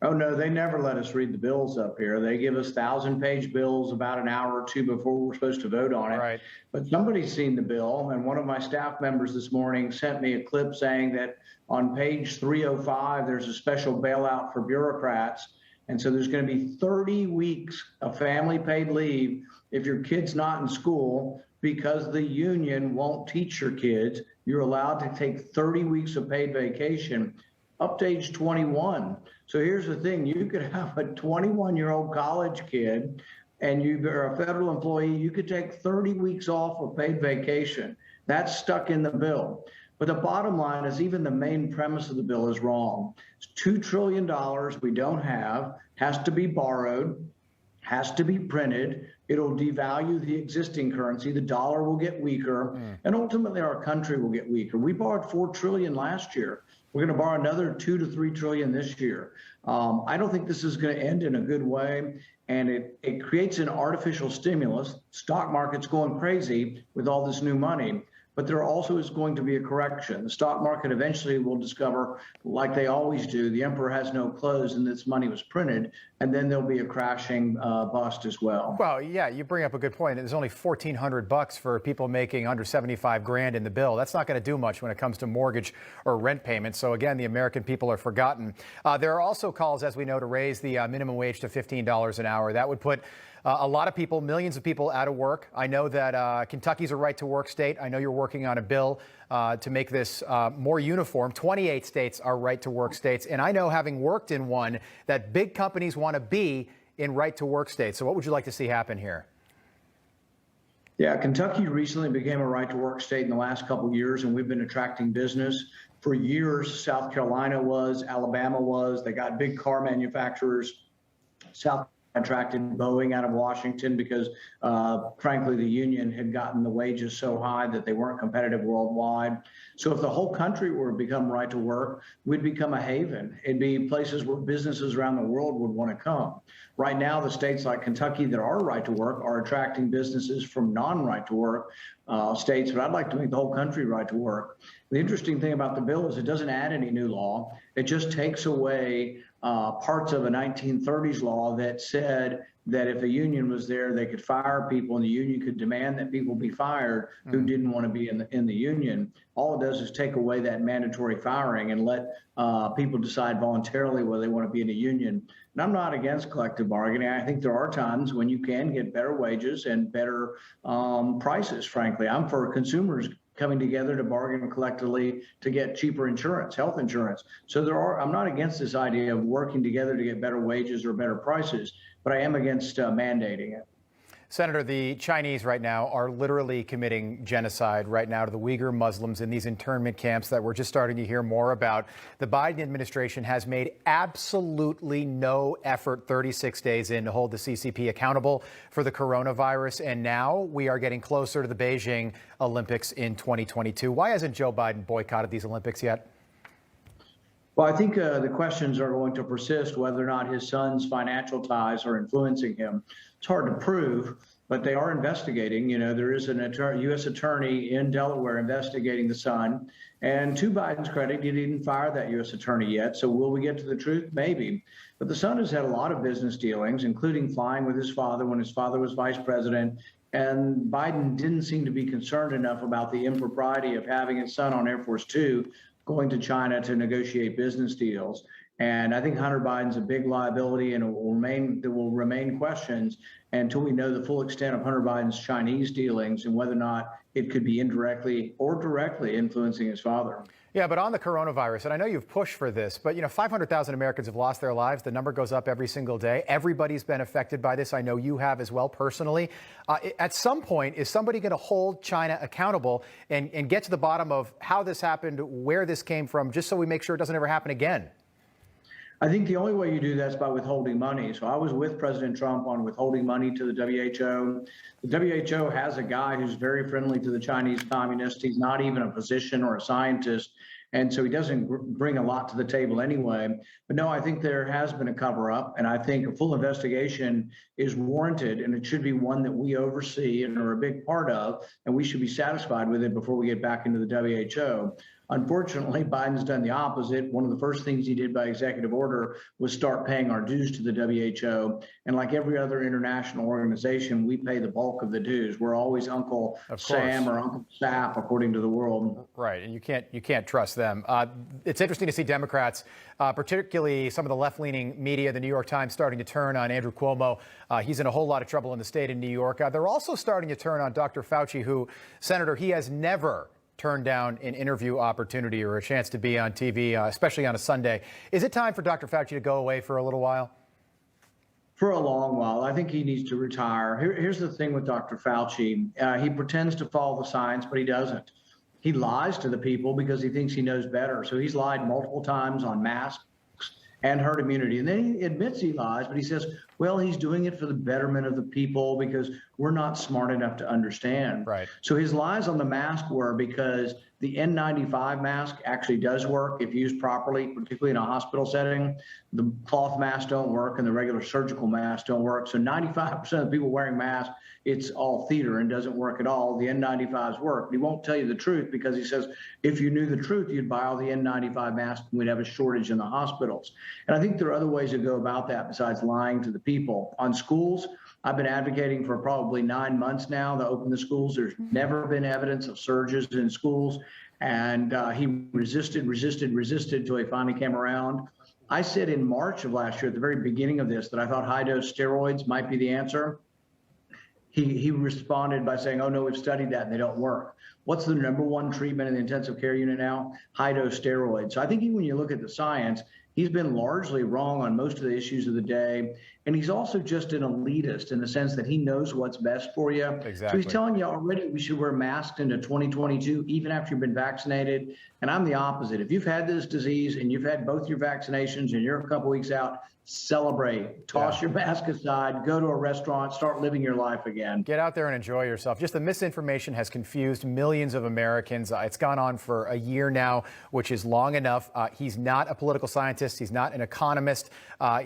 Oh, no, they never let us read the bills up here. They give us 1,000-page bills about an hour or two before we're supposed to vote on it. Right. But somebody's seen the bill, and one of my staff members this morning sent me a clip saying that on page 305, there's a special bailout for bureaucrats. And so there's going to be 30 weeks of family paid leave if your kid's not in school because the union won't teach your kids. You're allowed to take 30 weeks of paid vacation up to age 21. So here's the thing, you could have a 21-year-old college kid and you're a federal employee, you could take 30 weeks off of paid vacation. That's stuck in the bill. But the bottom line is even the main premise of the bill is wrong. It's $2 trillion we don't have, has to be borrowed, has to be printed. It'll devalue the existing currency. The dollar will get weaker, and ultimately our country will get weaker. We borrowed $4 trillion last year. We're going to borrow another $2 to $3 trillion this year. I don't think this is going to end in a good way, and it creates an artificial stimulus. Stock market's going crazy with all this new money. But there also is going to be a correction. The stock market eventually will discover, like they always do, the emperor has no clothes and this money was printed, and then there'll be a crashing bust as well. Well, yeah, you bring up a good point. There's only $1,400 for people making under 75 grand in the bill. That's not going to do much when it comes to mortgage or rent payments. So again, the American people are forgotten. There are also calls, as we know, to raise the minimum wage to $15 an hour. That would put a lot of people, millions of people out of work. I know that Kentucky's a right-to-work state. I know you're working on a bill to make this more uniform. 28 states are right-to-work states. And I know, having worked in one, that big companies want to be in right-to-work states. So what would you like to see happen here? Yeah, Kentucky recently became a right-to-work state in the last couple of years, and we've been attracting business. For years, South Carolina was, Alabama was. They got big car manufacturers. South attracted Boeing out of Washington because, frankly, the union had gotten the wages so high that they weren't competitive worldwide. So if the whole country were to become right to work, we'd become a haven. It'd be places where businesses around the world would want to come. Right now, the states like Kentucky that are right to work are attracting businesses from non-right to work states, but I'd like to make the whole country right to work. The interesting thing about the bill is it doesn't add any new law. It just takes away parts of a 1930s law that said that if a union was there, they could fire people, and the union could demand that people be fired who didn't want to be in the union. All it does is take away that mandatory firing and let people decide voluntarily whether they want to be in a union. And I'm not against collective bargaining. I think there are times when you can get better wages and better prices, frankly. I'm for consumers coming together to bargain collectively to get cheaper insurance, health insurance. So I'm not against this idea of working together to get better wages or better prices, but I am against mandating it. Senator, the Chinese right now are literally committing genocide right now to the Uyghur Muslims in these internment camps that we're just starting to hear more about. The Biden administration has made absolutely no effort 36 days in to hold the CCP accountable for the coronavirus. And now we are getting closer to the Beijing Olympics in 2022. Why hasn't Joe Biden boycotted these Olympics yet? Well, I think the questions are going to persist whether or not his son's financial ties are influencing him. It's hard to prove, but they are investigating. You know, there is an U.S. attorney in Delaware investigating the son. And to Biden's credit, he didn't fire that U.S. attorney yet. So will we get to the truth? Maybe. But the son has had a lot of business dealings, including flying with his father when his father was vice president. And Biden didn't seem to be concerned enough about the impropriety of having his son on Air Force Two going to China to negotiate business deals. And I think Hunter Biden's a big liability, and there will remain questions until we know the full extent of Hunter Biden's Chinese dealings and whether or not it could be indirectly or directly influencing his father. Yeah, but on the coronavirus, and I know you've pushed for this, but 500,000 Americans have lost their lives. The number goes up every single day. Everybody's been affected by this. I know you have as well personally. At some point, is somebody going to hold China accountable and get to the bottom of how this happened, where this came from, just so we make sure it doesn't ever happen again? I think the only way you do that is by withholding money. So I was with President Trump on withholding money to the WHO. The WHO has a guy who's very friendly to the Chinese communists. He's not even a physician or a scientist. And so he doesn't bring a lot to the table anyway. But no, I think there has been a cover up, and I think a full investigation is warranted, and it should be one that we oversee and are a big part of, and we should be satisfied with it before we get back into the WHO. Unfortunately, Biden's done the opposite. One of the first things he did by executive order was start paying our dues to the WHO. And like every other international organization, we pay the bulk of the dues. We're always Uncle Sam or Uncle Sap, according to the world. Right, and you can't trust them. It's interesting to see Democrats, particularly some of the left-leaning media, the New York Times, starting to turn on Andrew Cuomo. He's in a whole lot of trouble in the state of New York. They're also starting to turn on Dr. Fauci, who, Senator, he has never turned down an interview opportunity or a chance to be on TV, especially on a Sunday. Is it time for Dr. Fauci to go away for a little while? For a long while. I think he needs to retire. Here's the thing with Dr. Fauci. He pretends to follow the science, but he doesn't. He lies to the people because he thinks he knows better. So he's lied multiple times on masks and herd immunity. And then he admits he lies, but he says, well, he's doing it for the betterment of the people because we're not smart enough to understand. Right. So his lies on the mask were because the N95 mask actually does work if used properly, particularly in a hospital setting. The cloth masks don't work and the regular surgical masks don't work. So 95% of the people wearing masks, it's all theater and doesn't work at all. The N95s work. But he won't tell you the truth because he says, if you knew the truth, you'd buy all the N95 masks and we'd have a shortage in the hospitals. And I think there are other ways to go about that besides lying to the people. On schools, I've been advocating for probably 9 months now to open the schools. There's never been evidence of surges in schools. And he resisted till he finally came around. I said in March of last year, at the very beginning of this, that I thought high-dose steroids might be the answer. He responded by saying, oh, no, we've studied that and they don't work. What's the #1 treatment in the intensive care unit now? High-dose steroids. So I think even when you look at the science, he's been largely wrong on most of the issues of the day. And he's also just an elitist in the sense that he knows what's best for you. Exactly. So he's telling you already we should wear masks into 2022, even after you've been vaccinated. And I'm the opposite. If you've had this disease and you've had both your vaccinations and you're a couple weeks out, celebrate, toss your mask aside, go to a restaurant, start living your life again. Get out there and enjoy yourself. Just the misinformation has confused millions of Americans. It's gone on for a year now, which is long enough. He's not a political scientist. He's not an economist.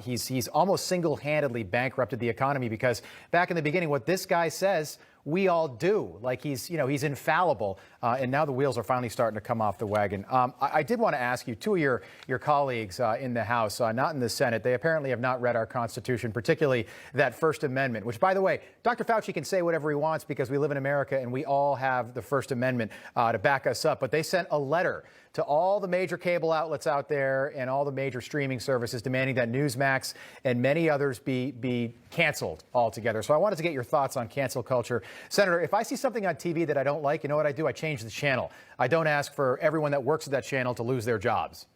He's almost single-handedly bankrupted the economy because back in the beginning, what this guy says, we all do. Like he's infallible. And now the wheels are finally starting to come off the wagon. I did want to ask you, two of your colleagues in the House, not in the Senate, they apparently have not read our Constitution, particularly that First Amendment, which, by the way, Dr. Fauci can say whatever he wants because we live in America and we all have the First Amendment to back us up. But they sent a letter to all the major cable outlets out there and all the major streaming services demanding that Newsmax and many others be canceled altogether. So I wanted to get your thoughts on cancel culture. Senator, if I see something on TV that I don't like, you know what I do? I change the channel. I don't ask for everyone that works at that channel to lose their jobs.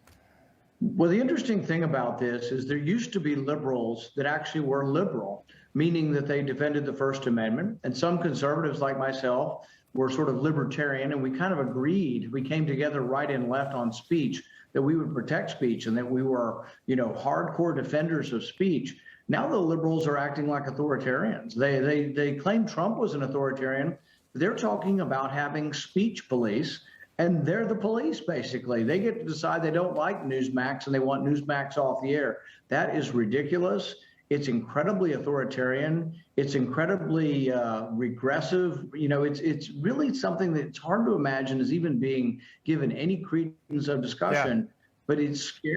Well, the interesting thing about this is there used to be liberals that actually were liberal, meaning that they defended the First Amendment. And some conservatives like myself were sort of libertarian, and we kind of agreed. We came together right and left on speech, that we would protect speech and that we were, hardcore defenders of speech. Now the liberals are acting like authoritarians. They claim Trump was an authoritarian. They're talking about having speech police, and they're the police, basically. They get to decide they don't like Newsmax and they want Newsmax off the air. That is ridiculous. It's incredibly authoritarian. It's incredibly regressive. It's really something that's hard to imagine as even being given any credence of discussion, but it's scary.